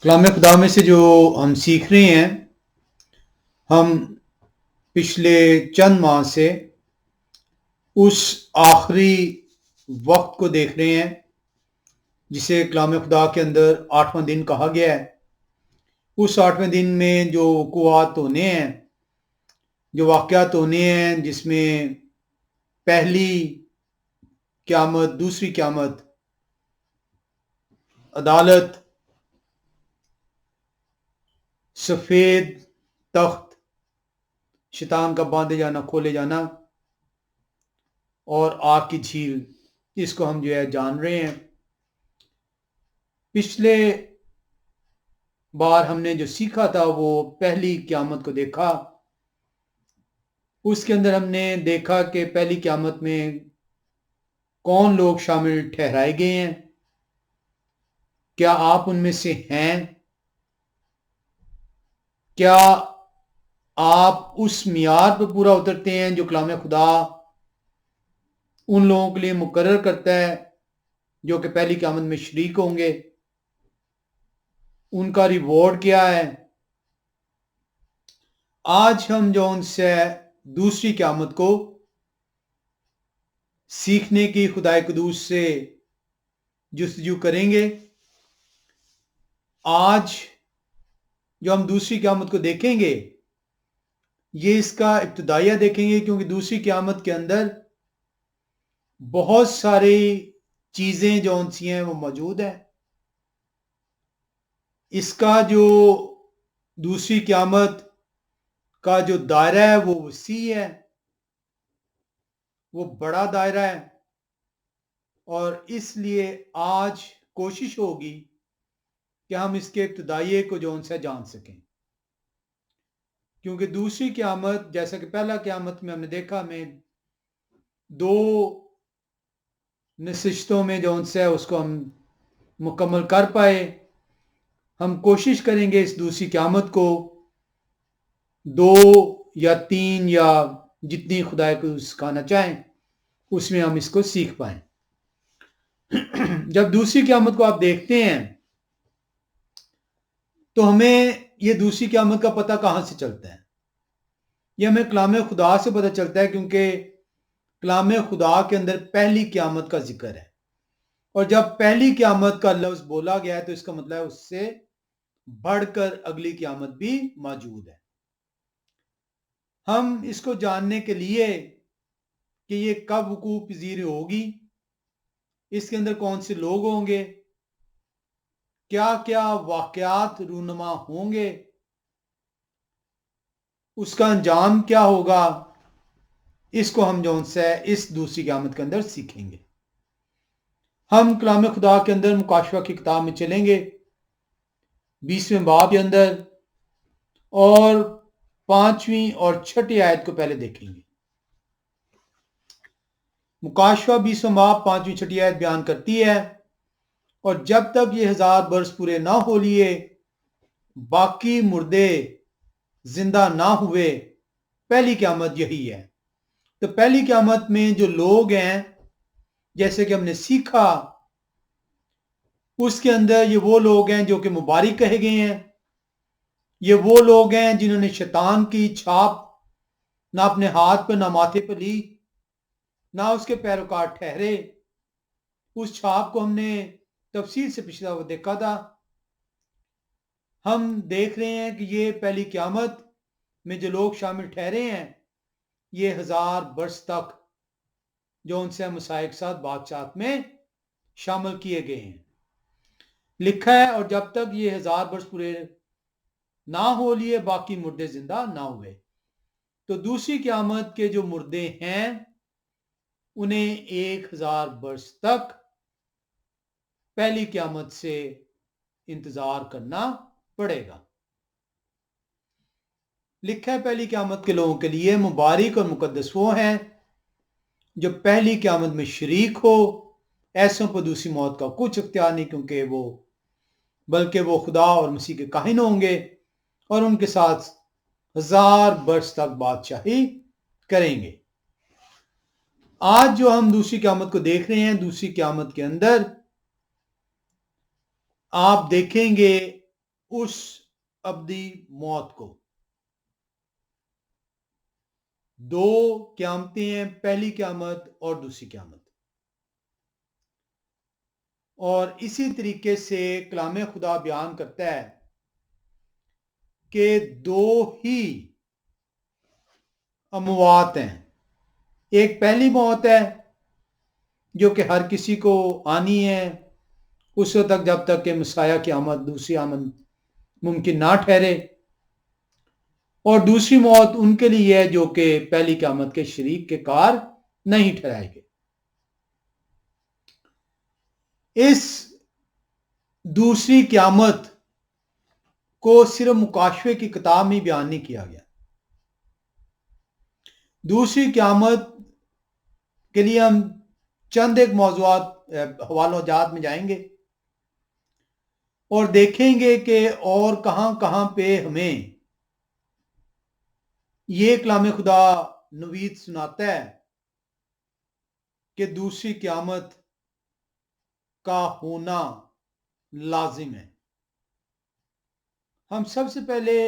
کلام خدا میں سے جو ہم سیکھ رہے ہیں، ہم پچھلے چند ماہ سے اس آخری وقت کو دیکھ رہے ہیں جسے کلام خدا کے اندر 8واں دن کہا گیا ہے۔ اس 8ویں دن میں جو وقوعات ہونے ہیں، جو واقعات ہونے ہیں، جس میں پہلی قیامت، دوسری قیامت، عدالت، سفید تخت، شیطان کا باندھے جانا، کھولے جانا اور آگ کی جھیل، اس کو ہم جان رہے ہیں۔ پچھلے بار ہم نے جو سیکھا تھا وہ پہلی قیامت کو دیکھا۔ اس کے اندر ہم نے دیکھا کہ پہلی قیامت میں کون لوگ شامل ٹھہرائے گئے ہیں، کیا آپ ان میں سے ہیں؟ کیا آپ اس معیار پہ پورا اترتے ہیں جو کلام خدا ان لوگوں کے لیے مقرر کرتا ہے جو کہ پہلی قیامت میں شریک ہوں گے؟ ان کا ریوارڈ کیا ہے؟ آج ہم جو ان سے دوسری قیامت کو سیکھنے کی خدائے قدوس سے جستجو کریں گے۔ آج جو ہم دوسری قیامت کو دیکھیں گے، یہ اس کا ابتدائیہ دیکھیں گے، کیونکہ دوسری قیامت کے اندر بہت ساری چیزیں جو ان سی ہیں وہ موجود ہیں۔ اس کا جو دوسری قیامت کا جو دائرہ ہے وہ وسیع ہے، وہ بڑا دائرہ ہے، اور اس لیے آج کوشش ہوگی کہ ہم اس کے ابتدائیے کو جو ان سے جان سکیں، کیونکہ دوسری قیامت، جیسا کہ پہلا قیامت میں ہم نے دیکھا، میں دو نشستوں میں جو ان سے اس کو ہم مکمل کر پائے۔ ہم کوشش کریں گے اس دوسری قیامت کو دو یا تین یا جتنی خدا کو سکھانا چاہیں اس میں ہم اس کو سیکھ پائیں۔ جب دوسری قیامت کو آپ دیکھتے ہیں تو ہمیں یہ دوسری قیامت کا پتہ کہاں سے چلتا ہے؟ یہ ہمیں کلام خدا سے پتہ چلتا ہے، کیونکہ کلام خدا کے اندر پہلی قیامت کا ذکر ہے، اور جب پہلی قیامت کا لفظ بولا گیا ہے تو اس کا مطلب ہے اس سے بڑھ کر اگلی قیامت بھی موجود ہے۔ ہم اس کو جاننے کے لیے کہ یہ کب وقوع پذیر ہوگی، اس کے اندر کون سے لوگ ہوں گے، کیا کیا واقعات رونما ہوں گے، اس کا انجام کیا ہوگا، اس کو ہم جو سے اس دوسری قیامت کے اندر سیکھیں گے۔ ہم کلام خدا کے اندر مکاشفہ کی کتاب میں چلیں گے، 20ویں باب کے اندر، اور 5ویں اور 6ٹھی آیت کو پہلے دیکھیں گے۔ مکاشفہ 20واں باب 5ویں 6ٹھی آیت بیان کرتی ہے، اور جب تک یہ 1000 برس پورے نہ ہو لیے باقی مردے زندہ نہ ہوئے۔ پہلی قیامت یہی ہے۔ تو پہلی قیامت میں جو لوگ ہیں، جیسے کہ ہم نے سیکھا، اس کے اندر یہ وہ لوگ ہیں جو کہ مبارک کہے گئے ہیں۔ یہ وہ لوگ ہیں جنہوں نے شیطان کی چھاپ نہ اپنے ہاتھ پہ نہ ماتھے پہ لی، نہ اس کے پیروکار ٹھہرے۔ اس چھاپ کو ہم نے تفصیل سے پچھلا وہ دیکھا تھا۔ ہم دیکھ رہے ہیں کہ یہ پہلی قیامت میں جو لوگ شامل ٹھہرے ہیں، یہ 1000 برس تک جو ان سے مسائل کے ساتھ بادشاہت میں شامل کیے گئے ہیں۔ لکھا ہے، اور جب تک یہ 1000 برس پورے نہ ہو لیے باقی مردے زندہ نہ ہوئے۔ تو دوسری قیامت کے جو مردے ہیں انہیں 1000 برس تک پہلی قیامت سے انتظار کرنا پڑے گا۔ لکھا ہے پہلی قیامت کے لوگوں کے لیے مبارک اور مقدس وہ ہیں جو پہلی قیامت میں شریک ہو۔ ایسوں پر دوسری موت کا کچھ اختیار نہیں، کیونکہ بلکہ وہ خدا اور مسیح کے کاہن ہوں گے اور ان کے ساتھ 1000 برس تک بادشاہی کریں گے۔ آج جو ہم دوسری قیامت کو دیکھ رہے ہیں، دوسری قیامت کے اندر آپ دیکھیں گے اس ابدی موت کو. دو قیامتیں ہیں، پہلی قیامت اور دوسری قیامت. اور اسی طریقے سے کلام خدا بیان کرتا ہے کہ دو ہی اموات ہیں. ایک پہلی موت ہے جو کہ ہر کسی کو آنی ہے اس وقت تک جب تک کہ مسیح کی آمد، دوسری آمد ممکن نہ ٹھہرے. اور دوسری موت ان کے لیے ہے جو کہ پہلی قیامت کے شریک کے کار نہیں ٹھہرائے گئے. اس دوسری قیامت کو صرف مکاشفے کی کتاب میں بیان نہیں کیا گیا. دوسری قیامت کے لیے ہم چند ایک موضوعات حوالوں جات میں جائیں گے اور دیکھیں گے کہ اور کہاں کہاں پہ ہمیں یہ کلام خدا نوید سناتا ہے کہ دوسری قیامت کا ہونا لازم ہے. ہم سب سے پہلے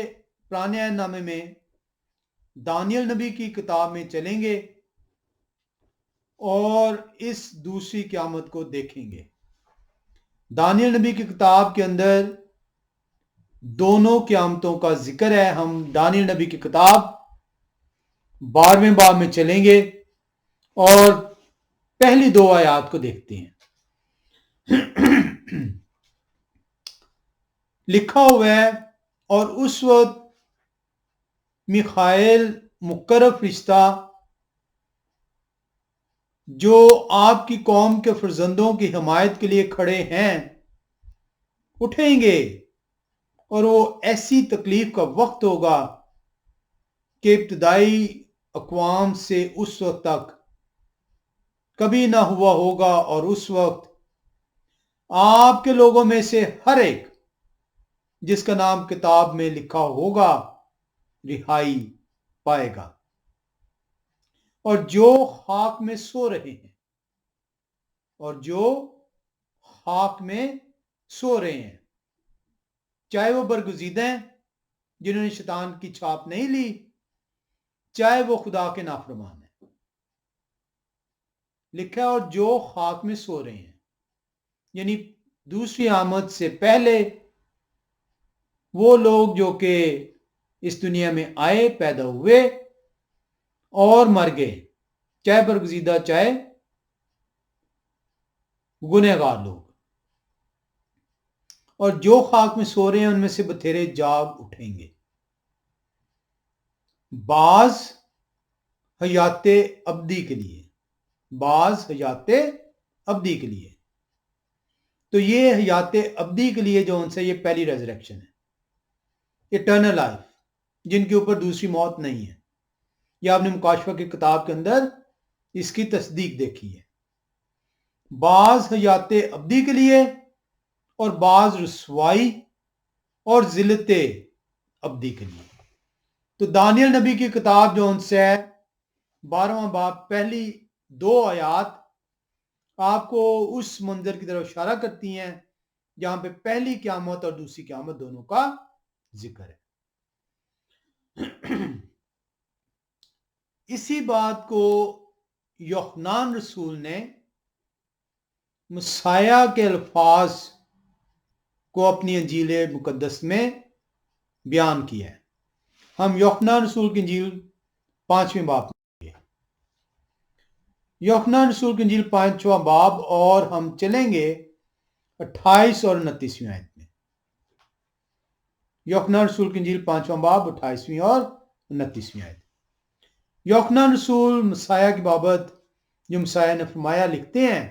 پرانے عہد نامے میں دانیل نبی کی کتاب میں چلیں گے اور اس دوسری قیامت کو دیکھیں گے. دانیل نبی کی کتاب کے اندر دونوں قیامتوں کا ذکر ہے. ہم دانیل نبی کی کتاب 12ویں باب میں چلیں گے اور پہلی 2 آیات کو دیکھتے ہیں. لکھا ہوا ہے، اور اس وقت میخائیل مقرب فرشتہ جو آپ کی قوم کے فرزندوں کی حمایت کے لیے کھڑے ہیں اٹھیں گے، اور وہ ایسی تکلیف کا وقت ہوگا کہ ابتدائی اقوام سے اس وقت تک کبھی نہ ہوا ہوگا. اور اس وقت آپ کے لوگوں میں سے ہر ایک جس کا نام کتاب میں لکھا ہوگا رہائی پائے گا. اور جو خاک میں سو رہے ہیں، اور جو خاک میں سو رہے ہیں، چاہے وہ برگزیدہ ہیں جنہوں نے شیطان کی چھاپ نہیں لی، چاہے وہ خدا کے نافرمان ہیں. لکھا ہے اور جو خاک میں سو رہے ہیں، یعنی دوسری آمد سے پہلے وہ لوگ جو کہ اس دنیا میں آئے، پیدا ہوئے اور مر گئے، چاہے برگزیدہ چاہے گنہگار لوگ. اور جو خاک میں سو رہے ہیں ان میں سے بتھیرے جاگ اٹھیں گے. بعض حیات ابدی کے لیے، بعض حیات ابدی کے لیے. تو یہ حیات ابدی کے لیے جو ان سے یہ پہلی ریزریکشن ہے، اٹرنل لائف، جن کے اوپر دوسری موت نہیں ہے. یہ آپ نے مکاشفہ کی کتاب کے اندر اس کی تصدیق دیکھی ہے. بعض حیات ابدی کے لیے اور بعض رسوائی اور ذلت ابدی کے لیے. تو دانیل نبی کی کتاب جو ان سے 12واں باب پہلی 2 آیات آپ کو اس منظر کی طرف اشارہ کرتی ہیں جہاں پہ پہلی قیامت اور دوسری قیامت دونوں کا ذکر ہے. اسی بات کو یوحنان رسول نے مسیح کے الفاظ کو اپنی انجیل مقدس میں بیان کیا ہے. ہم یوحنان رسول کی انجیل 5ویں باب میں، یوحنان رسول کی انجیل 5واں باب، اور ہم چلیں گے 28 اور 29ویں آیت میں. یوحنان رسول کی انجیل 5واں باب 28ویں اور 29ویں آیت. یوحنان رسول مسیح کی بابت جو مسیح نے فرمایا لکھتے ہیں،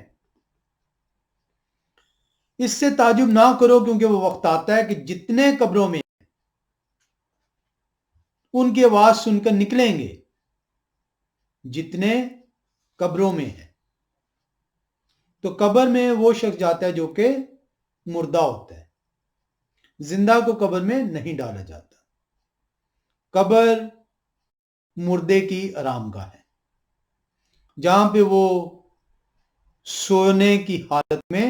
اس سے تعجب نہ کرو کیونکہ وہ وقت آتا ہے کہ جتنے قبروں میں ان کی آواز سن کر نکلیں گے، جتنے قبروں میں ہیں. تو قبر میں وہ شخص جاتا ہے جو کہ مردہ ہوتا ہے. زندہ کو قبر میں نہیں ڈالا جاتا. قبر مردے کی آرام گاہ ہے جہاں پہ وہ سونے کی حالت میں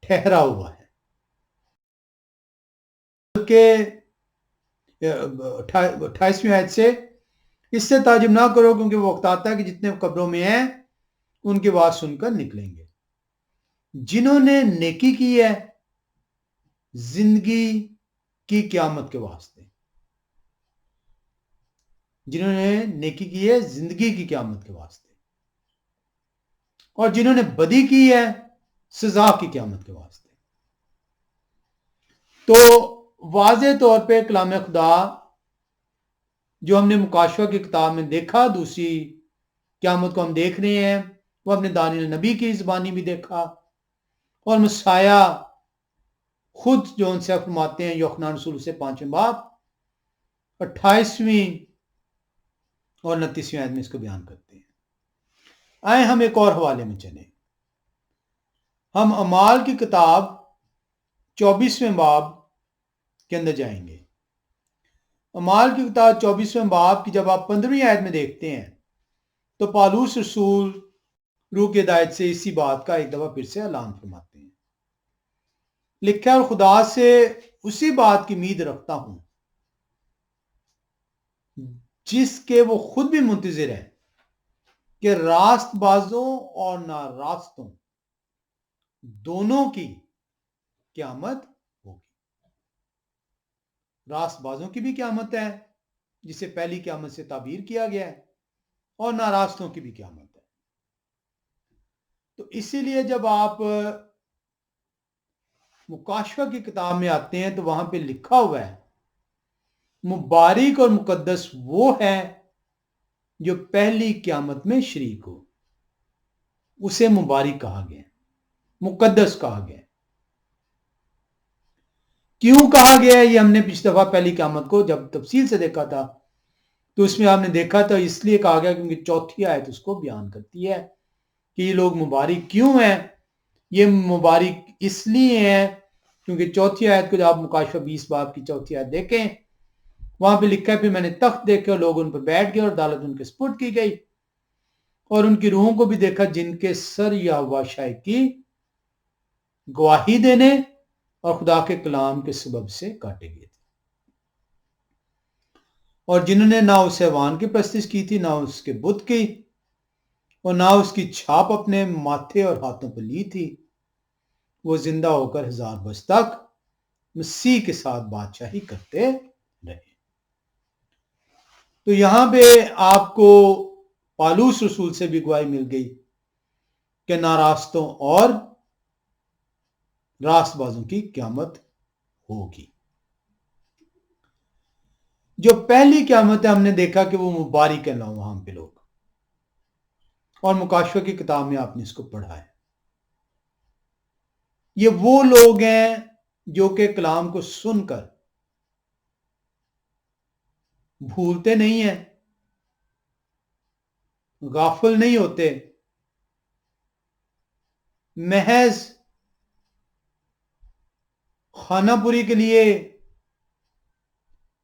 ٹھہرا ہوا ہے. بلکہ 28ویں آیت سے اس سے تعجب نہ کرو کیونکہ وہ وقت آتا ہے کہ جتنے قبروں میں ہیں ان کی آواز سن کر نکلیں گے، جنہوں نے نیکی کی ہے زندگی کی قیامت کے واسطے، جنہوں نے نیکی کی ہے زندگی کی قیامت کے واسطے، اور جنہوں نے بدی کی ہے سزا کی قیامت کے واسطے۔ تو واضح طور پہ کلام خدا جو ہم نے مکاشفہ کی کتاب میں دیکھا، دوسری قیامت کو ہم دیکھ رہے ہیں، وہ اپنے دانیال نبی کی زبانی بھی دیکھا، اور مسیح خود جو ان سے فرماتے ہیں یوحنا رسول سے 5ویں باب 28ویں اور 29ویں آیت میں اس کو بیان کرتے ہیں۔ آئے ہم ایک اور حوالے میں چلیں، ہم اعمال کی کتاب 24ویں باب کے اندر جائیں گے۔ اعمال کی کتاب 24ویں باب کی جب آپ 15ویں آیت میں دیکھتے ہیں تو پالوس رسول روح کی ہدایت سے اسی بات کا ایک دفعہ پھر سے اعلان فرماتے ہیں، لکھا ہے اور خدا سے اسی بات کی امید رکھتا ہوں جس کے وہ خود بھی منتظر ہے کہ راست بازوں اور ناراستوں دونوں کی قیامت ہوگی۔ راست بازوں کی بھی قیامت ہے جسے پہلی قیامت سے تعبیر کیا گیا ہے، اور ناراستوں کی بھی قیامت ہے۔ تو اسی لیے جب آپ مکاشفہ کی کتاب میں آتے ہیں تو وہاں پہ لکھا ہوا ہے مبارک اور مقدس وہ ہے جو پہلی قیامت میں شریک ہو، اسے مبارک کہا گیا، مقدس کہا گیا۔ کیوں کہا گیا ہے یہ ہم نے پچھلی دفعہ پہلی قیامت کو جب تفصیل سے دیکھا تھا تو اس میں آپ نے دیکھا تھا اس لیے کہا گیا کیونکہ چوتھی آیت اس کو بیان کرتی ہے کہ یہ لوگ مبارک کیوں ہیں۔ یہ مبارک اس لیے ہیں کیونکہ چوتھی آیت کو جب آپ مکاشفہ 20 باب کی چوتھی آیت دیکھیں، وہاں پہ لکھا ہے پھر میں نے تخت دیکھے اور لوگ ان پر بیٹھ گئے اور عدالت ان کے سپرد کی گئی، اور ان کی روحوں کو بھی دیکھا جن کے سر یہوہ شاہ کی گواہی دینے اور خدا کے کلام کے سبب سے کاٹے گئے تھے، اور جنہوں نے نہ اس حیوان کی پرستش کی تھی، نہ اس کے بت کی، اور نہ اس کی چھاپ اپنے ماتھے اور ہاتھوں پر لی تھی، وہ زندہ ہو کر 1000 برس تک مسیح کے ساتھ بادشاہی کرتے رہے۔ تو یہاں پہ آپ کو پالوس رسول سے بھی گواہی مل گئی کہ ناراستوں اور راست بازوں کی قیامت ہوگی۔ جو پہلی قیامت ہے ہم نے دیکھا کہ وہ مبارک ہے وہاں پہ لوگ، اور مکاشفہ کی کتاب میں آپ نے اس کو پڑھا ہے۔ یہ وہ لوگ ہیں جو کہ کلام کو سن کر بھولتے نہیں ہیں، غافل نہیں ہوتے، محض خانہ پوری کے لیے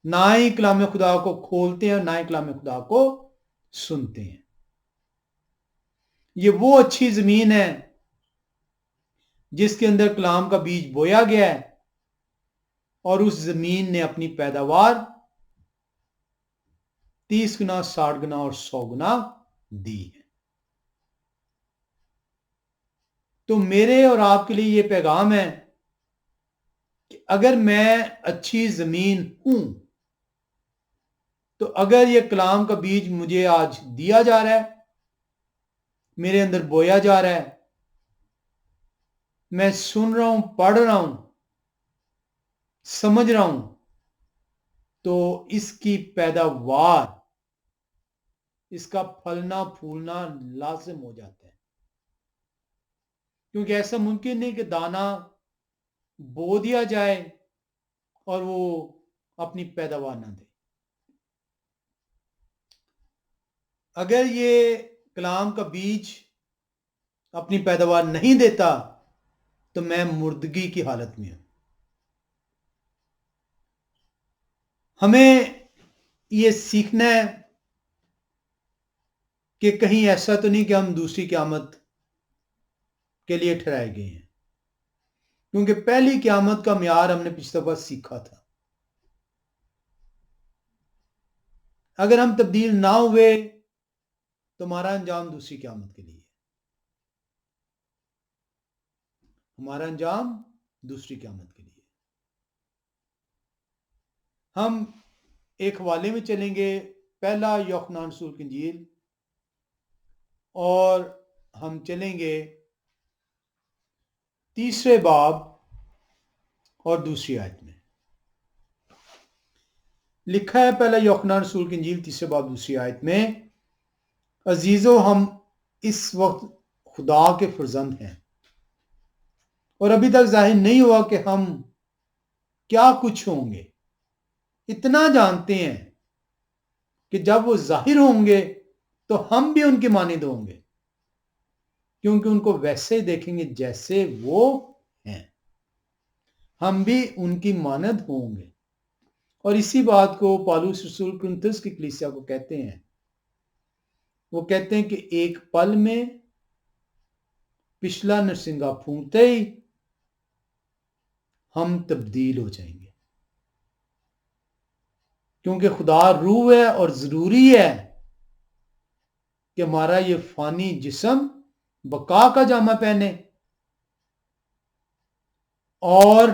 نہ ہی کلام خدا کو کھولتے ہیں اور نہ ہی کلام خدا کو سنتے ہیں۔ یہ وہ اچھی زمین ہے جس کے اندر کلام کا بیج بویا گیا ہے، اور اس زمین نے اپنی پیداوار 30 گنا، 60 گنا اور 100 گنا دی ہے۔ تو میرے اور آپ کے لیے یہ پیغام ہے کہ اگر میں اچھی زمین ہوں تو اگر یہ کلام کا بیج مجھے آج دیا جا رہا ہے، میرے اندر بویا جا رہا ہے، میں سن رہا ہوں، پڑھ رہا ہوں، سمجھ رہا ہوں، تو اس کی پیداوار، اس کا پھلنا پھولنا لازم ہو جاتا ہے، کیونکہ ایسا ممکن نہیں کہ دانا بو دیا جائے اور وہ اپنی پیداوار نہ دے۔ اگر یہ کلام کا بیج اپنی پیداوار نہیں دیتا تو میں مردگی کی حالت میں ہوں۔ ہمیں یہ سیکھنا ہے کہ کہیں ایسا تو نہیں کہ ہم دوسری قیامت کے لیے ٹھہرائے گئے ہیں، کیونکہ پہلی قیامت کا معیار ہم نے پچھلی دفعہ سیکھا تھا۔ اگر ہم تبدیل نہ ہوئے تو ہمارا انجام دوسری قیامت کے لیے، ہمارا انجام دوسری قیامت کے لیے۔ ہم ایک حوالے میں چلیں گے، پہلا یوحنا رسول کی انجیل، اور ہم چلیں گے 3 باب اور 2 آیت میں۔ لکھا ہے پہلا یوحنا رسول کی انجیل 3 باب 2 آیت میں، عزیزو ہم اس وقت خدا کے فرزند ہیں، اور ابھی تک ظاہر نہیں ہوا کہ ہم کیا کچھ ہوں گے، اتنا جانتے ہیں کہ جب وہ ظاہر ہوں گے تو ہم بھی ان کے مانند ہوں گے، کیونکہ ان کو ویسے ہی دیکھیں گے جیسے وہ ہیں، ہم بھی ان کی مانند ہوں گے۔ اور اسی بات کو پالوس رسول کرنتھس کی کلیسیا کو کہتے ہیں، وہ کہتے ہیں کہ ایک پل میں پچھلا نرسنگا پھونکتے ہی ہم تبدیل ہو جائیں گے، کیونکہ خدا روح ہے اور ضروری ہے کہ ہمارا یہ فانی جسم بقا کا جامہ پہنے اور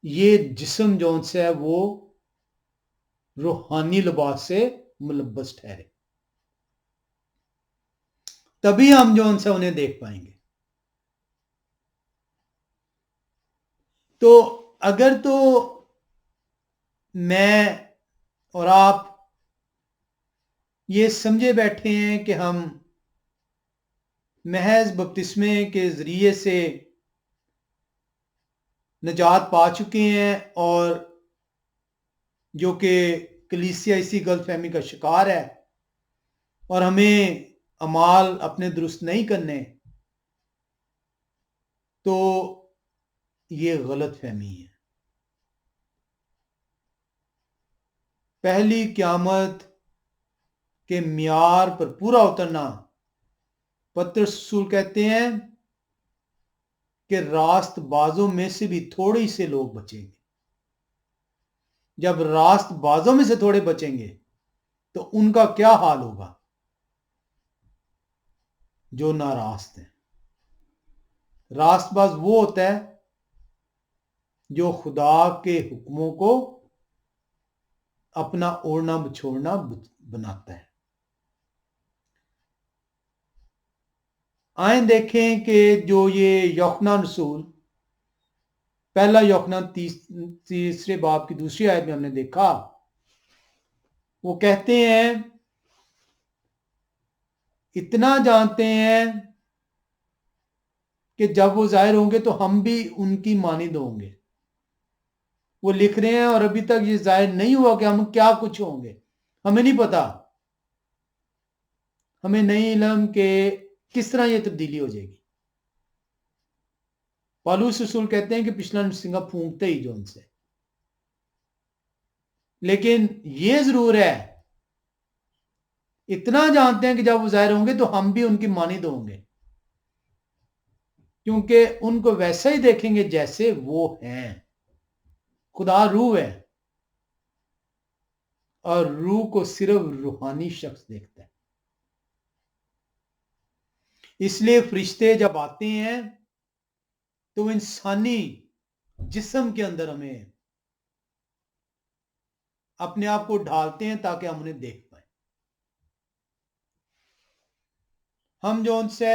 یہ جسم جون سے ہے وہ روحانی لباس سے ملبس ٹھہرے، تبھی ہم جون سے انہیں دیکھ پائیں گے۔ تو اگر تو میں اور آپ یہ سمجھے بیٹھے ہیں کہ ہم محض بپتسمے کے ذریعے سے نجات پا چکے ہیں، اور جو کہ کلیسیا اسی غلط فہمی کا شکار ہے، اور ہمیں اعمال اپنے درست نہیں کرنے، تو یہ غلط فہمی ہے۔ پہلی قیامت کے معیار پر پورا اترنا، پطرس رسول کہتے ہیں کہ راست بازوں میں سے بھی تھوڑے سے لوگ بچیں گے۔ جب راست بازوں میں سے تھوڑے بچیں گے تو ان کا کیا حال ہوگا؟ جو ناراست ہیں۔ راست باز وہ ہوتا ہے جو خدا کے حکموں کو اپنا اوڑھنا بچھوڑنا بناتا ہے۔ آئیں دیکھیں کہ جو یہ یوحنا رسول پہلا یوحنا 3 باب کی 2 آیت میں ہم نے دیکھا، وہ کہتے ہیں اتنا جانتے ہیں کہ جب وہ ظاہر ہوں گے تو ہم بھی ان کی مانند ہوں گے۔ وہ لکھ رہے ہیں اور ابھی تک یہ ظاہر نہیں ہوا کہ ہم کیا کچھ ہوں گے، ہمیں نہیں پتا، ہمیں نہیں علم کہ کس طرح یہ تبدیلی ہو جائے گی۔ پالوس رسول کہتے ہیں کہ پچھلا نرسنگا پھونکتے ہی جو ان سے، لیکن یہ ضرور ہے، اتنا جانتے ہیں کہ جب وہ ظاہر ہوں گے تو ہم بھی ان کی مانند ہوں گے، کیونکہ ان کو ویسا ہی دیکھیں گے جیسے وہ ہیں۔ خدا روح ہے اور روح کو صرف روحانی شخص دیکھتا ہے، اس لیے فرشتے جب آتے ہیں تو وہ انسانی جسم کے اندر ہمیں اپنے آپ کو ڈھالتے ہیں تاکہ ہم انہیں دیکھ پائیں۔ ہم جو ان سے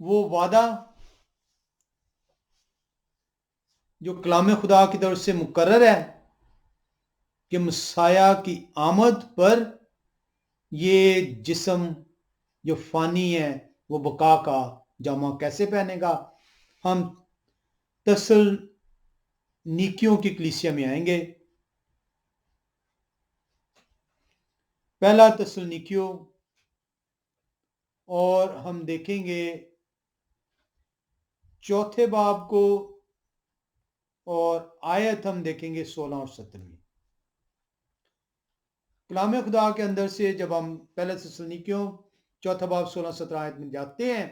وہ وعدہ جو کلام خدا کی طرف سے مقرر ہے کہ مسیح کی آمد پر یہ جسم جو فانی ہے وہ بقا کا جامہ کیسے پہنے گا، ہم تسلنیکیوں کی کلیسیا میں آئیں گے۔ پہلا تسلنیکیوں، اور ہم دیکھیں گے 4 باب کو، اور آیت ہم دیکھیں گے 16 اور 17۔ کلام خدا کے اندر سے جب ہم پہلے تسلنیکیوں 4 باب 16 17 آیت میں جاتے ہیں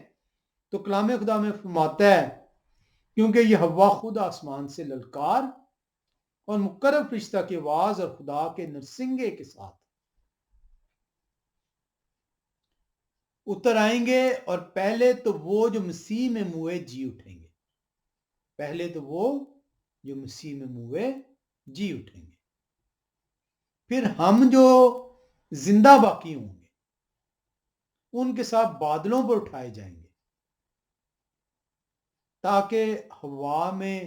تو کلام خدا میں فرماتا ہے کیونکہ یہ ہوا خود آسمان سے للکار اور مقرب فرشتہ کی آواز اور خدا کے نرسنگے کے ساتھ اتر آئیں گے، اور پہلے تو وہ جو مسیح میں موئے جی اٹھیں گے، پہلے تو وہ جو مسیح میں موئے جی اٹھیں گے، پھر ہم جو زندہ باقی ہوں گے ان کے ساتھ بادلوں پر اٹھائے جائیں گے، تاکہ ہوا میں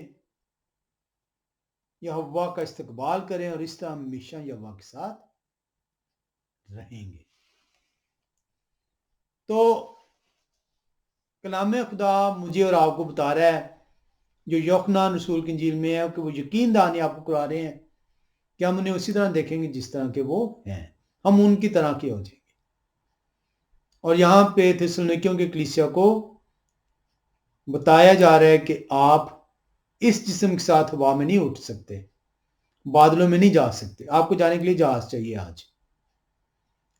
یا ہوا کا استقبال کریں، اور اس طرح ہمیشہ ہوا کے ساتھ رہیں گے۔ تو کلام خدا مجھے اور آپ کو بتا رہا ہے، جو یوحنا رسول کی انجیل میں ہے، کہ وہ یقین دہانی آپ کو کرا رہے ہیں کہ ہم انہیں اسی طرح دیکھیں گے جس طرح کے وہ ہیں، ہم ان کی طرح کے ہو جائیں گے۔ اور یہاں پہ تھیسلونیکیوں کے کلیسیا کو بتایا جا رہا ہے کہ آپ اس جسم کے ساتھ ہوا میں نہیں اٹھ سکتے، بادلوں میں نہیں جا سکتے، آپ کو جانے کے لیے جہاز چاہیے آج،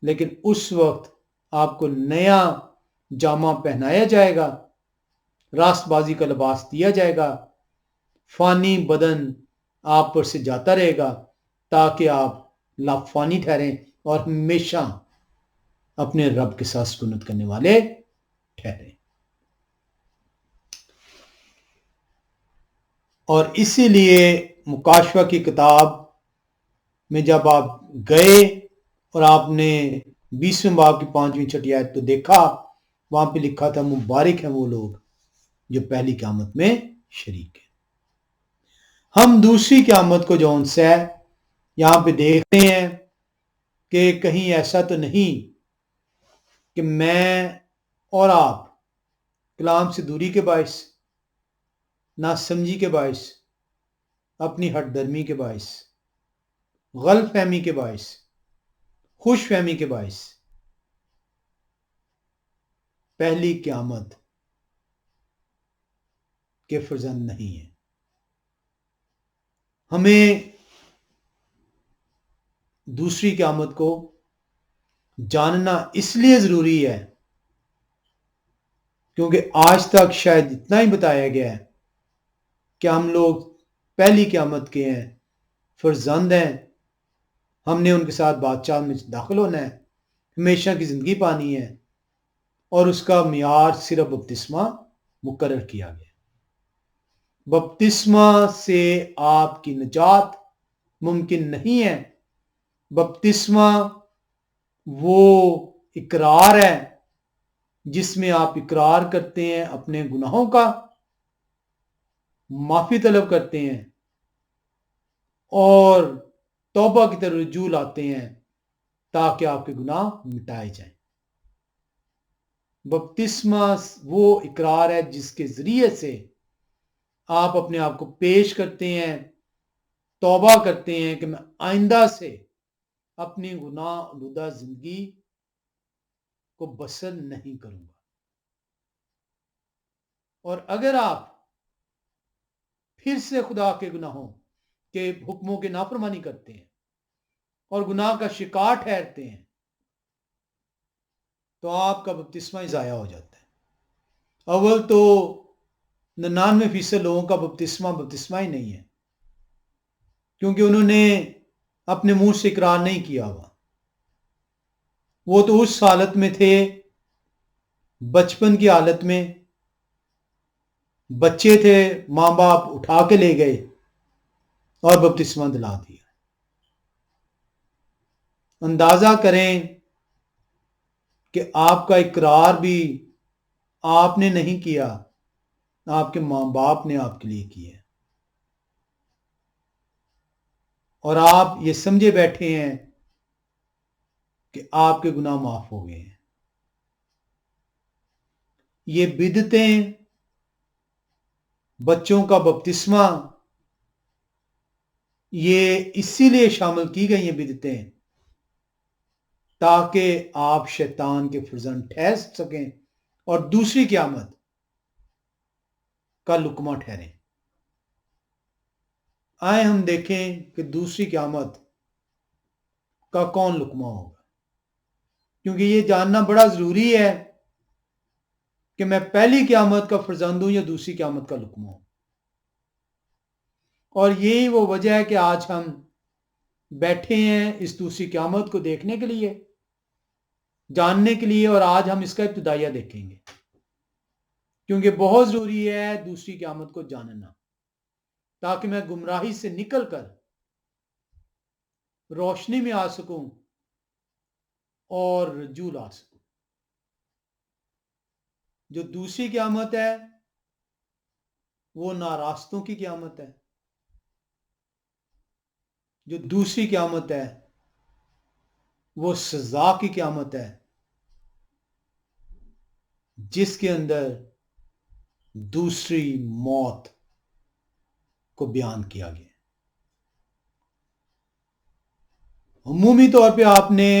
لیکن اس وقت آپ کو نیا جامہ پہنایا جائے گا، راست بازی کا لباس دیا جائے گا، فانی بدن آپ پر سے جاتا رہے گا تاکہ آپ لافانی ٹھہریں اور ہمیشہ اپنے رب کے ساتھ سکونت کرنے والے ٹھہریں۔ اور اسی لیے مکاشفہ کی کتاب میں جب آپ گئے اور آپ نے 20ویں باب کی 5ویں چھٹی آیت تو دیکھا، وہاں پہ لکھا تھا مبارک ہیں وہ لوگ جو پہلی قیامت میں شریک ہیں۔ ہم دوسری قیامت کو جو سے یہاں پہ دیکھتے ہیں کہ کہیں ایسا تو نہیں کہ میں اور آپ کلام سے دوری کے باعث، نا سمجھی کے باعث، اپنی ہٹ درمی کے باعث، غلط فہمی کے باعث، خوش فہمی کے باعث پہلی قیامت کے فرزند نہیں ہیں۔ ہمیں دوسری قیامت کو جاننا اس لیے ضروری ہے کیونکہ آج تک شاید اتنا ہی بتایا گیا ہے کہ ہم لوگ پہلی قیامت کے ہیں، فرزند ہیں، ہم نے ان کے ساتھ بادشاہ میں داخل ہونا ہے، ہمیشہ کی زندگی پانی ہے، اور اس کا معیار صرف بپتسمہ مقرر کیا گیا۔ بپتسمہ سے آپ کی نجات ممکن نہیں ہے۔ بپتسمہ وہ اقرار ہے جس میں آپ اقرار کرتے ہیں اپنے گناہوں کا، معافی طلب کرتے ہیں اور توبہ کی طرف رجوع لاتے ہیں تاکہ آپ کے گناہ مٹائے جائیں۔ بپتسمہ وہ اقرار ہے جس کے ذریعے سے آپ اپنے آپ کو پیش کرتے ہیں، توبہ کرتے ہیں کہ میں آئندہ سے اپنی گناہ آلودہ زندگی کو بسر نہیں کروں گا۔ اور اگر آپ پھر سے خدا کے گناہوں کے حکموں کے نافرمانی کرتے ہیں اور گناہ کا شکار ٹھہرتے ہیں تو آپ کا بپتسمہ ہی ضائع ہو جاتا ہے۔ اول تو 99% لوگوں کا بپتسمہ ہی نہیں ہے، کیونکہ انہوں نے اپنے منہ سے اقرار نہیں کیا ہوا۔ وہ تو اس حالت میں تھے، بچپن کی حالت میں بچے تھے، ماں باپ اٹھا کے لے گئے اور بپتسمہ دلا دیا۔ اندازہ کریں کہ آپ کا اقرار بھی آپ نے نہیں کیا، آپ کے ماں باپ نے آپ کے لیے کیا، اور آپ یہ سمجھے بیٹھے ہیں کہ آپ کے گناہ معاف ہو گئے ہیں۔ یہ بدعتیں، بچوں کا بپتسمہ، یہ اسی لیے شامل کی گئی ہیں بدعتیں تاکہ آپ شیطان کے فرزند ٹھہر سکیں اور دوسری قیامت کا لقمہ ٹھہریں۔ آئے ہم دیکھیں کہ دوسری قیامت کا کون لقمہ ہوگا، کیونکہ یہ جاننا بڑا ضروری ہے کہ میں پہلی قیامت کا فرزند ہوں یا دوسری قیامت کا لقمہ ہوں۔ اور یہی وہ وجہ ہے کہ آج ہم بیٹھے ہیں اس دوسری قیامت کو دیکھنے کے لیے، جاننے کے لیے، اور آج ہم اس کا ابتدائیہ دیکھیں گے، کیونکہ بہت ضروری ہے دوسری قیامت کو جاننا، تاکہ میں گمراہی سے نکل کر روشنی میں آ سکوں اور رجوع لا سکوں۔ جو دوسری قیامت ہے وہ ناراستوں کی قیامت ہے، جو دوسری قیامت ہے وہ سزا کی قیامت ہے، جس کے اندر دوسری موت کو بیان کیا گیا۔ عمومی طور پہ آپ نے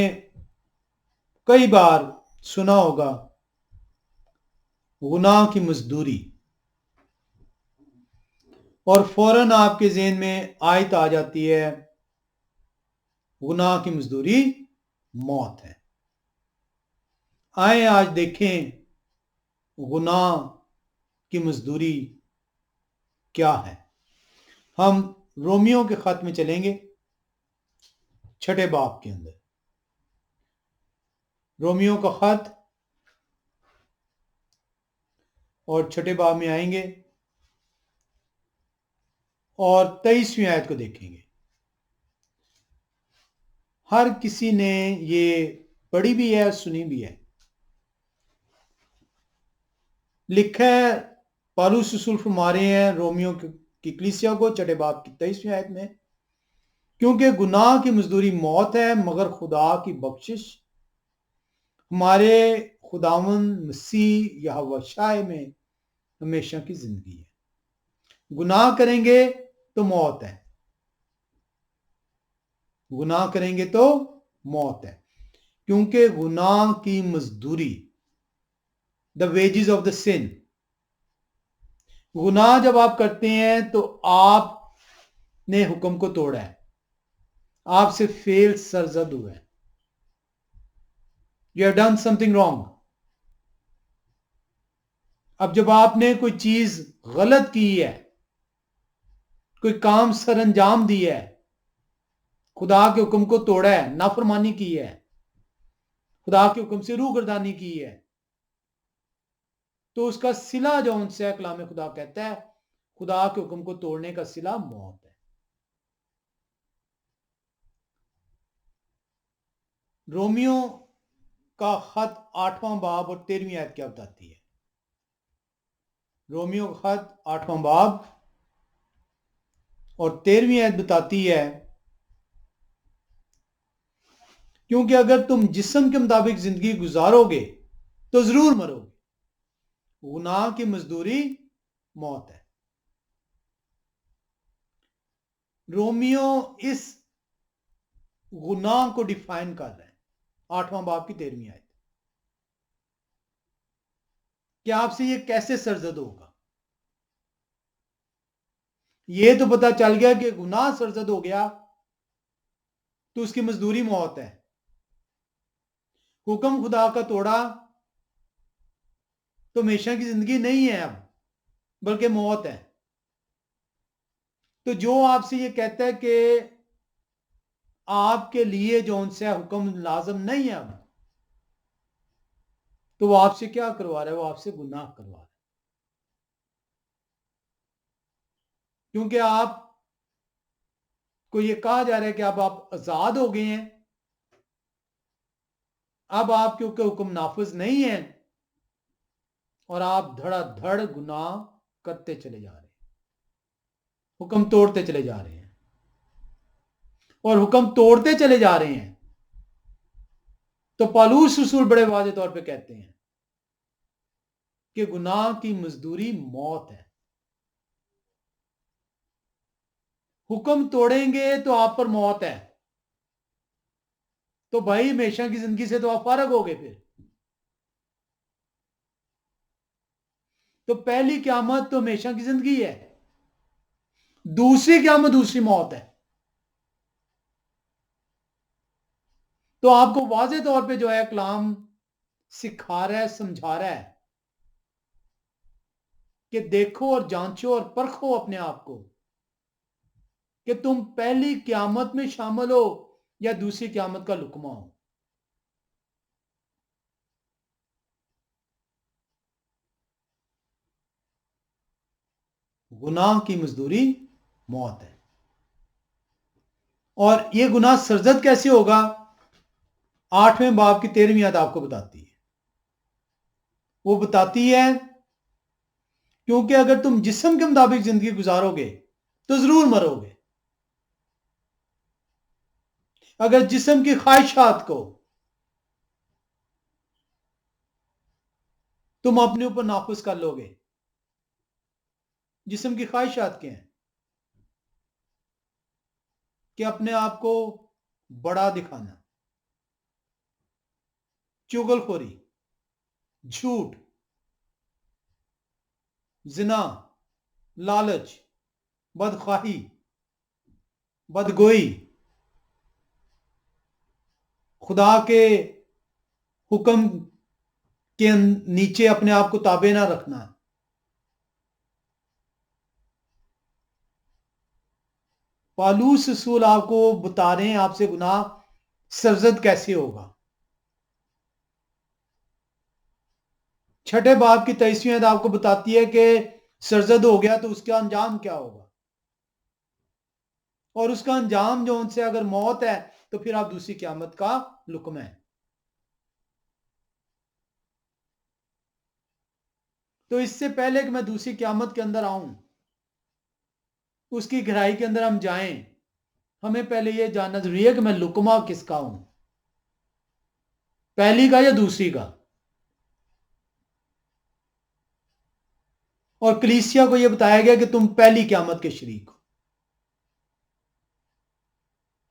کئی بار سنا ہوگا گناہ کی مزدوری، اور فوراً آپ کے ذہن میں آیت آ جاتی ہے گناہ کی مزدوری موت ہے۔ آئیں آج دیکھیں گناہ کی مزدوری کیا ہے۔ ہم رومیو کے خط میں چلیں گے، 6 باب کے اندر رومیو کا خط، اور 6 باب میں آئیں گے اور 23ویں آیت کو دیکھیں گے۔ ہر کسی نے یہ پڑھی بھی ہے، سنی بھی ہے۔ لکھا ہے، پالوس رسول فرما رہے ہیں رومیو کی کلیسیا کو 6 باب کی 23ویں آیت میں، کیونکہ گناہ کی مزدوری موت ہے، مگر خدا کی بخشش ہمارے خداوند مسیح یہوہ شاہ میں ہمیشہ کی زندگی ہے۔ گناہ کریں گے تو موت ہے، گناہ کریں گے تو موت ہے، کیونکہ گناہ کی مزدوری، دا ویجز آف دا سن، گناہ جب آپ کرتے ہیں تو آپ نے حکم کو توڑا ہے، آپ سے فعل سرزد ہوا ہے، you have done some thing wrong. اب جب آپ نے کوئی چیز غلط کی ہے، کوئی کام سر انجام دی ہے، خدا کے حکم کو توڑا ہے، نافرمانی کی ہے، خدا کے حکم سے روگردانی کی ہے، تو اس کا صلہ جو ان سے کلام خدا کہتا ہے، خدا کے حکم کو توڑنے کا صلہ موت ہے۔ رومیو کا خط 8واں باب اور 13ویں آیت کیا بتاتی ہے؟ رومیو کا خط 8واں باب اور 13ویں آیت بتاتی ہے، کیونکہ اگر تم جسم کے مطابق زندگی گزارو گے تو ضرور مرو گے، گناہ کی مزدوری موت ہے۔ رومیو اس گناہ کو ڈیفائن کر رہے ہیں، 8واں باب کی 13ویں آیت، کہ آپ سے یہ کیسے سرزد ہوگا۔ یہ تو پتا چل گیا کہ گناہ سرزد ہو گیا تو اس کی مزدوری موت ہے، حکم خدا کا توڑا تو ہمیشہ کی زندگی نہیں ہے اب، بلکہ موت ہے۔ تو جو آپ سے یہ کہتا ہے کہ آپ کے لیے جو ان سے حکم لازم نہیں ہے اب، تو وہ آپ سے کیا کروا رہا ہے؟ وہ آپ سے گناہ کروا رہا ہے، کیونکہ آپ کو یہ کہا جا رہا ہے کہ اب آپ آزاد ہو گئے ہیں، اب آپ کے حکم نافذ نہیں ہیں، اور آپ دھڑا دھڑ گناہ کرتے چلے جا رہے ہیں، حکم توڑتے چلے جا رہے ہیں، اور حکم توڑتے چلے جا رہے ہیں تو پالوس رسول بڑے واضح طور پہ کہتے ہیں کہ گناہ کی مزدوری موت ہے۔ حکم توڑیں گے تو آپ پر موت ہے، تو بھائی ہمیشہ کی زندگی سے تو آپ فارغ ہو گئے۔ پھر تو پہلی قیامت تو ہمیشہ کی زندگی ہے، دوسری قیامت دوسری موت ہے۔ تو آپ کو واضح طور پہ جو ہے کلام سکھا رہا ہے، سمجھا رہا ہے کہ دیکھو اور جانچو اور پرکھو اپنے آپ کو کہ تم پہلی قیامت میں شامل ہو یا دوسری قیامت کا لقمہ ہو. گناہ کی مزدوری موت ہے. اور یہ گناہ سرزد کیسے ہوگا؟ 8ویں باب کی 13ویں آیت آپ کو بتاتی ہے. وہ بتاتی ہے کیونکہ اگر تم جسم کے مطابق زندگی گزارو گے تو ضرور مرو گے. اگر جسم کی خواہشات کو تم اپنے اوپر نافذ کر لو گے. جسم کی خواہشات کیا ہیں؟ کہ اپنے آپ کو بڑا دکھانا، چغل خوری، جھوٹ، زنا، لالچ، بدخواہی، بدگوئی، خدا کے حکم کے نیچے اپنے آپ کو تابع نہ رکھنا. پالوس رسول آپ کو بتا رہے ہیں آپ سے گناہ سرزد کیسے ہوگا. 6 باب کی 23ویں آیت آپ کو بتاتی ہے کہ سرزد ہو گیا تو اس کا انجام کیا ہوگا. اور اس کا انجام جو ان سے اگر موت ہے تو پھر آپ دوسری قیامت کا لقم ہے. تو اس سے پہلے کہ میں دوسری قیامت کے اندر آؤں، اس کی گہرائی کے اندر ہم جائیں، ہمیں پہلے یہ جاننا ضروری ہے کہ میں لقمہ کس کا ہوں، پہلی کا یا دوسری کا. اور کلیسیا کو یہ بتایا گیا کہ تم پہلی قیامت کے شریک ہو،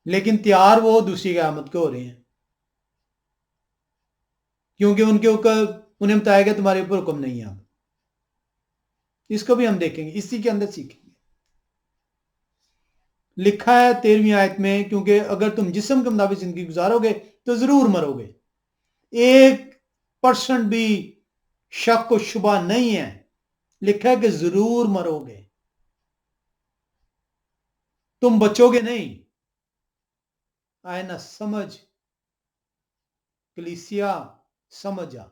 لیکن تیار وہ دوسری قیامت کے ہو رہے ہیں کیونکہ ان کے اوپر انہیں بتایا گیا تمہارے اوپر حکم نہیں ہے. اب اس کو بھی ہم دیکھیں گے، اسی کے اندر سیکھیں گے. لکھا ہے 13ویں آیت میں کیونکہ اگر تم جسم کے مطابق زندگی گزارو گے تو ضرور مرو گے. 1% بھی شک و شبہ نہیں ہے، لکھا ہے کہ ضرور مرو گے. تم بچو گے نہیں. آئے نہ سمجھ کلیسیا، سمجھ جا.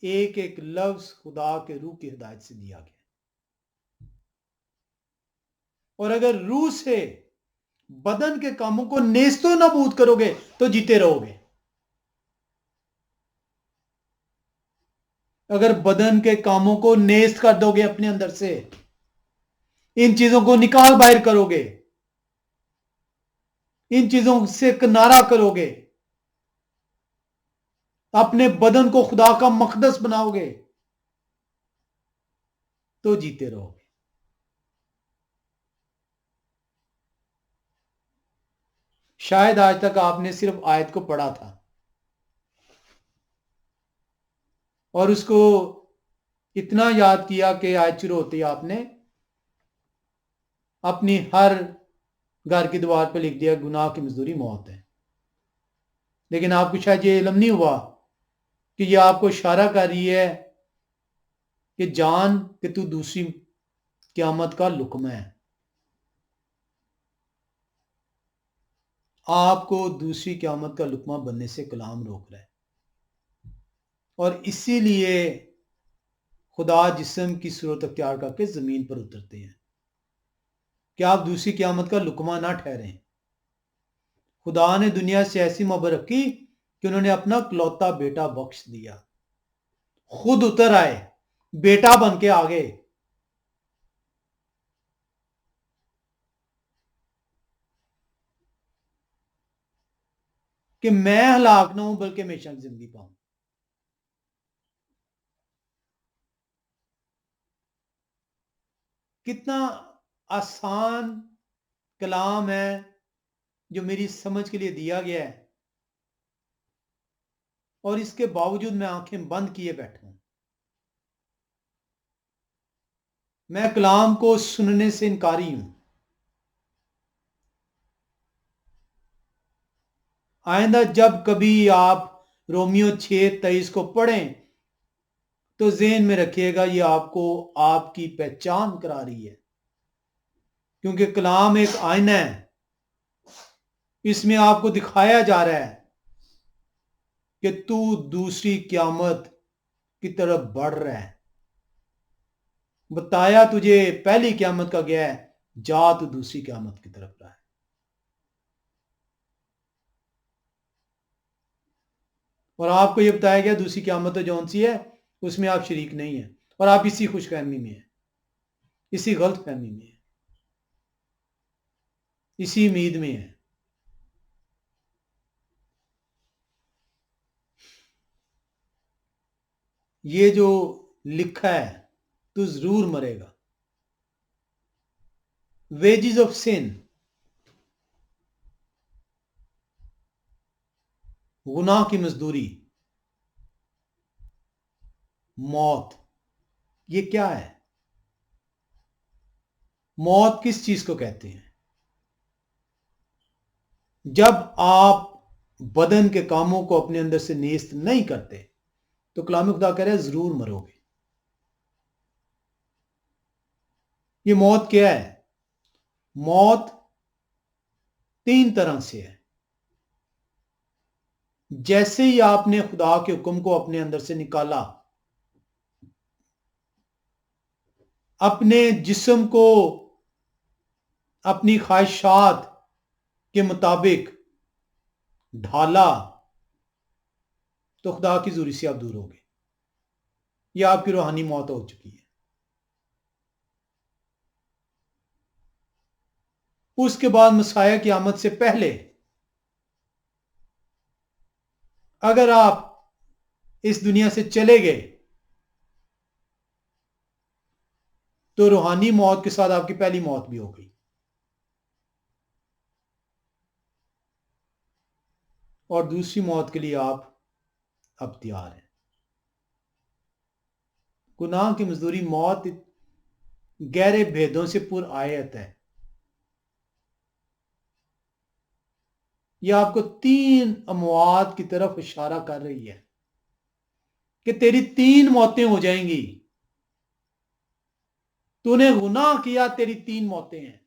ایک ایک لفظ خدا کے روح کی ہدایت سے دیا گیا. اور اگر روح سے بدن کے کاموں کو نیست و نابود کرو گے تو جیتے رہو گے. اگر بدن کے کاموں کو نیست کر دو گے اپنے اندر سے، ان چیزوں کو نکال باہر کرو گے، ان چیزوں سے کنارہ کرو گے، اپنے بدن کو خدا کا مقدس بناؤ گے تو جیتے رہو گے. شاید آج تک آپ نے صرف آیت کو پڑھا تھا اور اس کو اتنا یاد کیا کہ آیت شروع ہوتی آپ نے اپنی ہر گھر کی دیوار پہ لکھ دیا گناہ کی مزدوری موت ہے. لیکن آپ کو شاید یہ علم نہیں ہوا کہ یہ آپ کو اشارہ کر رہی ہے کہ جان کہ تو دوسری قیامت کا لقمہ ہے. آپ کو دوسری قیامت کا لقمہ بننے سے کلام روک رہا ہے. اور اسی لیے خدا جسم کی صورت اختیار کر کے زمین پر اترتے ہیں کہ آپ دوسری قیامت کا لقمہ نہ ٹھہریں. خدا نے دنیا سے ایسی محبت رکھی کہ انہوں نے اپنا کلوتا بیٹا بخش دیا. خود اتر آئے، بیٹا بن کے آگے. کہ میں ہلاک نہ ہوں بلکہ ہمیشہ کی زندگی پاؤں. کتنا آسان کلام ہے جو میری سمجھ کے لیے دیا گیا ہے، اور اس کے باوجود میں آنکھیں بند کیے بیٹھا ہوں. میں کلام کو سننے سے انکاری ہوں. آئندہ جب کبھی آپ رومیو 6:23 کو پڑھیں تو ذہن میں رکھیے گا یہ آپ کو آپ کی پہچان کرا رہی ہے، کیونکہ کلام ایک آئینہ ہے، اس میں آپ کو دکھایا جا رہا ہے کہ تو دوسری قیامت کی طرف بڑھ رہا ہے، بتایا تجھے پہلی قیامت کا گیا ہے، جا تو دوسری قیامت کی طرف رہا ہے۔ اور آپ کو یہ بتایا گیا دوسری قیامت تو جون سی ہے، اس میں آپ شریک نہیں ہیں، اور آپ اسی خوش فہمی میں ہیں، اسی غلط فہمی میں ہیں، اسی امید میں ہیں۔ یہ جو لکھا ہے تو ضرور مرے گا۔ ویجز آف سن، گناہ کی مزدوری، موت۔ یہ کیا ہے؟ موت کس چیز کو کہتے ہیں؟ جب آپ بدن کے کاموں کو اپنے اندر سے نیست نہیں کرتے تو کلام خدا کہہ رہا ہے ضرور مرو گے۔ یہ موت کیا ہے؟ موت تین طرح سے ہے۔ جیسے ہی آپ نے خدا کے حکم کو اپنے اندر سے نکالا، اپنے جسم کو اپنی خواہشات کے مطابق ڈھالا، تو خدا کی حضوری سے آپ دور ہو گئے۔ یہ آپ کی روحانی موت ہو چکی ہے۔ اس کے بعد مسیح قیامت سے پہلے اگر آپ اس دنیا سے چلے گئے تو روحانی موت کے ساتھ آپ کی پہلی موت بھی ہو گئی، اور دوسری موت کے لیے آپ اب تیار ہیں۔ گناہ کی مزدوری موت گہرے بھیدوں سے پر آیت ہے۔ یہ آپ کو تین اموات کی طرف اشارہ کر رہی ہے کہ تیری تین موتیں ہو جائیں گی۔ تو نے گناہ کیا، تیری تین موتیں ہیں۔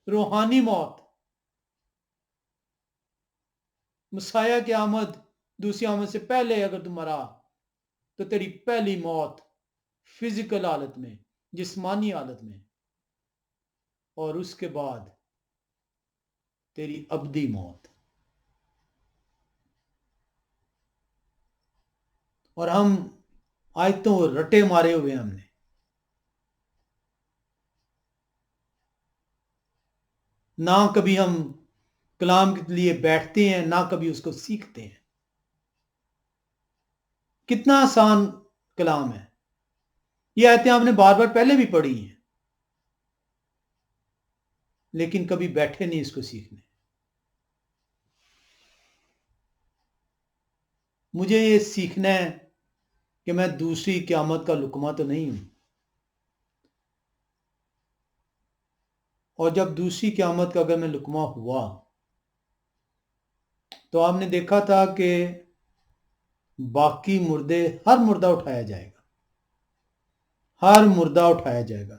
روحانی موت، مسیح کی آمد، دوسری آمد سے پہلے اگر تم مرا تو تیری پہلی موت فزیکل حالت میں، جسمانی حالت میں، اور اس کے بعد تیری ابدی موت۔ اور ہم آیتوں رٹے مارے ہوئے ہم نے، نہ کبھی ہم کلام کے لیے بیٹھتے ہیں، نہ کبھی اس کو سیکھتے ہیں۔ کتنا آسان کلام ہے، یہ آیتیں آپ نے بار بار پہلے بھی پڑھی ہیں، لیکن کبھی بیٹھے نہیں اس کو سیکھنے۔ مجھے یہ سیکھنا ہے کہ میں دوسری قیامت کا لقمہ تو نہیں ہوں، اور جب دوسری قیامت کا اگر میں لقمہ ہوا تو آپ نے دیکھا تھا کہ باقی مردے، ہر مردہ اٹھایا جائے گا، ہر مردہ اٹھایا جائے گا۔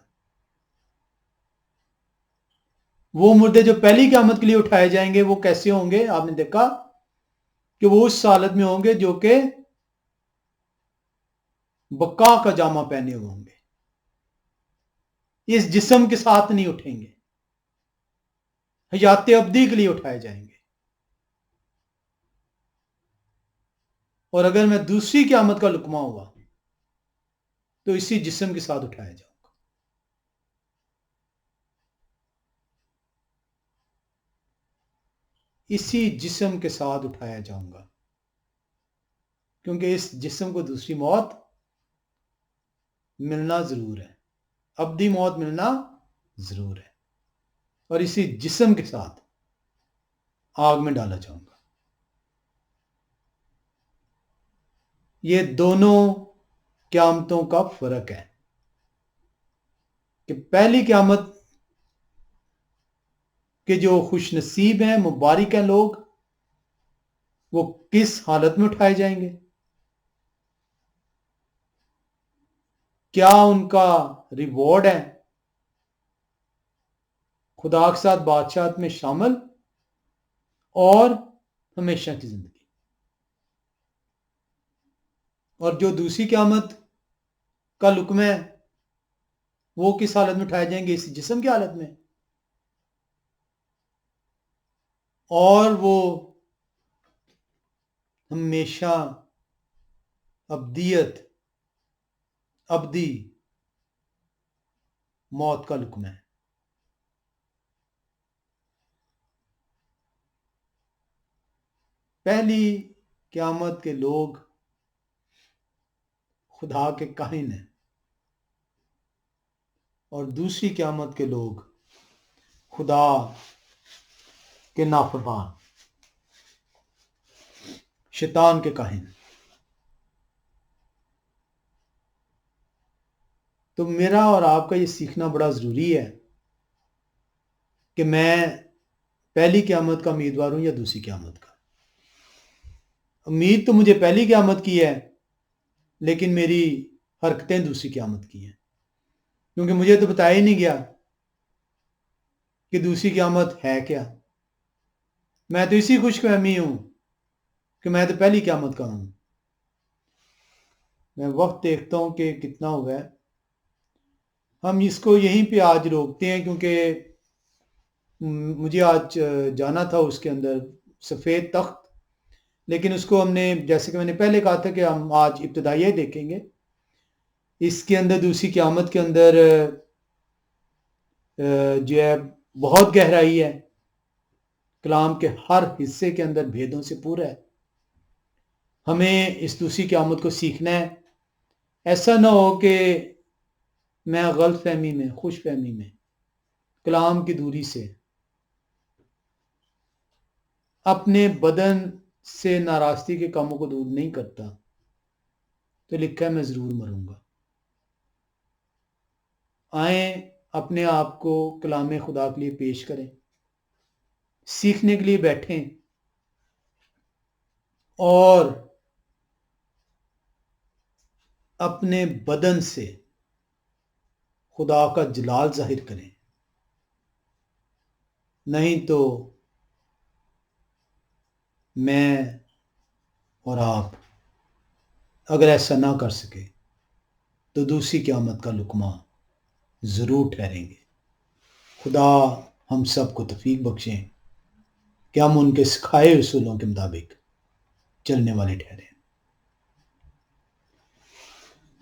وہ مردے جو پہلی قیامت کے لیے اٹھائے جائیں گے وہ کیسے ہوں گے؟ آپ نے دیکھا کہ وہ اس حالت میں ہوں گے جو کہ بقا کا جامہ پہنے ہوئے ہوں گے، اس جسم کے ساتھ نہیں اٹھیں گے، حیات ابدی کے لیے اٹھائے جائیں گے۔ اور اگر میں دوسری قیامت کا لقمہ ہوا تو اسی جسم کے ساتھ اٹھایا جاؤں گا۔ اسی جسم کے ساتھ اٹھایا جاؤں گا، کیونکہ اس جسم کو دوسری موت ملنا ضرور ہے، ابدی موت ملنا ضرور ہے، اور اسی جسم کے ساتھ آگ میں ڈالا جاؤں گا۔ یہ دونوں قیامتوں کا فرق ہے کہ پہلی قیامت کے جو خوش نصیب ہیں، مبارک ہیں لوگ، وہ کس حالت میں اٹھائے جائیں گے؟ کیا ان کا ریوارڈ ہے خدا کے ساتھ بادشاہت میں شامل اور ہمیشہ کی زندگی. اور جو دوسری قیامت کا لقمہ ہے وہ کس حالت میں اٹھائے جائیں گے؟ اس جسم کی حالت میں. اور وہ ہمیشہ ابدی موت کا لقمہ ہے. پہلی قیامت کے لوگ خدا کے کاہن ہیں اور دوسری قیامت کے لوگ خدا کے نافرمان، شیطان کے کاہن. تو میرا اور آپ کا یہ سیکھنا بڑا ضروری ہے کہ میں پہلی قیامت کا امیدوار ہوں یا دوسری قیامت کا. امید تو مجھے پہلی قیامت کی ہے لیکن میری حرکتیں دوسری قیامت کی ہیں، کیونکہ مجھے تو بتایا ہی نہیں گیا کہ دوسری قیامت ہے کیا. میں تو اسی خوش فہمی ہوں کہ میں تو پہلی قیامت کا ہوں. میں وقت دیکھتا ہوں کہ کتنا ہو گیا. ہم اس کو یہیں پہ آج روکتے ہیں کیونکہ مجھے آج جانا تھا اس کے اندر سفید تخت، لیکن اس کو ہم نے، جیسے کہ میں نے پہلے کہا تھا کہ ہم آج ابتدائیہ دیکھیں گے. اس کے اندر دوسری قیامت کے اندر جو ہے بہت گہرائی ہے، کلام کے ہر حصے کے اندر بھیدوں سے پورا ہے. ہمیں اس دوسری قیامت کو سیکھنا ہے. ایسا نہ ہو کہ میں غلط فہمی میں، خوش فہمی میں، کلام کی دوری سے اپنے بدن سے ناراستی کے کاموں کو دور نہیں کرتا تو لکھا ہے میں ضرور مروں گا. آئیں اپنے آپ کو کلام خدا کے لیے پیش کریں، سیکھنے کے لیے بیٹھیں اور اپنے بدن سے خدا کا جلال ظاہر کریں. نہیں تو میں اور آپ اگر ایسا نہ کر سکے تو دوسری قیامت کا لقمہ ضرور ٹھہریں گے. خدا ہم سب کو توفیق بخشیں کہ ہم ان کے سکھائے اصولوں کے مطابق چلنے والے ٹھہریں.